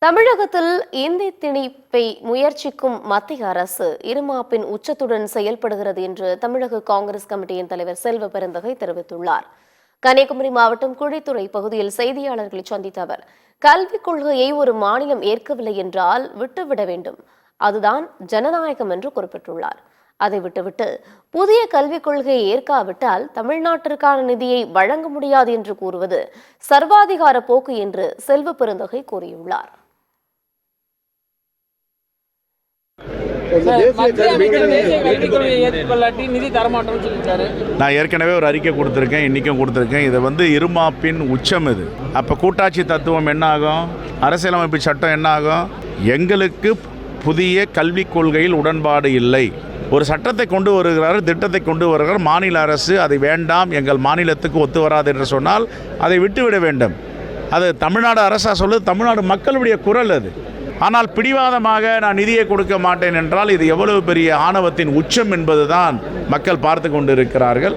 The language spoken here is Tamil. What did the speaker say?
தமிழகத்தில் இந்தி திணிப்பை முயற்சிக்கும் மத்திய அரசு இருமாப்பின் உச்சத்துடன் செயல்படுகிறது என்று தமிழக காங்கிரஸ் கமிட்டியின் தலைவர் செல்வ பெருந்தகை தெரிவித்துள்ளார். கன்னியாகுமரி மாவட்டம் குழித்துறை பகுதியில் செய்தியாளர்களை சந்தித்த அவர், கல்விக் கொள்கையை ஒரு மாநிலம் ஏற்கவில்லை என்றால் விட்டுவிட வேண்டும், அதுதான் ஜனநாயகம் என்று குறிப்பிட்டுள்ளார். அதை விட்டுவிட்டு புதிய கல்விக் கொள்கையை ஏற்காவிட்டால் தமிழ்நாட்டிற்கான நிதியை வழங்க முடியாது என்று கூறுவது சர்வாதிகார போக்கு என்று செல்வ பெருந்தகை கூறியுள்ளார். நான் ஏற்கனவே ஒரு அறிக்கை கொடுத்துருக்கேன், இன்றைக்கும் கொடுத்துருக்கேன். இது இருமாப்பின் உச்சம். இது அப்போ கூட்டாட்சி தத்துவம் என்ன ஆகும், அரசியலமைப்பு சட்டம் என்ன ஆகும்? எங்களுக்கு புதிய கல்விக் கொள்கையில் உடன்பாடு இல்லை. ஒரு சட்டத்தை கொண்டு வருகிறார், திட்டத்தை கொண்டு வருகிறார், மாநில அரசு அதை வேண்டாம், எங்கள் மாநிலத்துக்கு ஒத்து வராது என்று சொன்னால் அதை விட்டுவிட வேண்டும். அது தமிழ்நாடு அரசா சொல்லுது, தமிழ்நாடு மக்களுடைய குரல் அது. ஆனால் பிடிவாதமாக நான் நிதியை கொடுக்க மாட்டேன் என்றால் இது எவ்வளவு பெரிய ஆணவத்தின் உச்சம் என்பதுதான் மக்கள் பார்த்து கொண்டிருக்கிறார்கள்.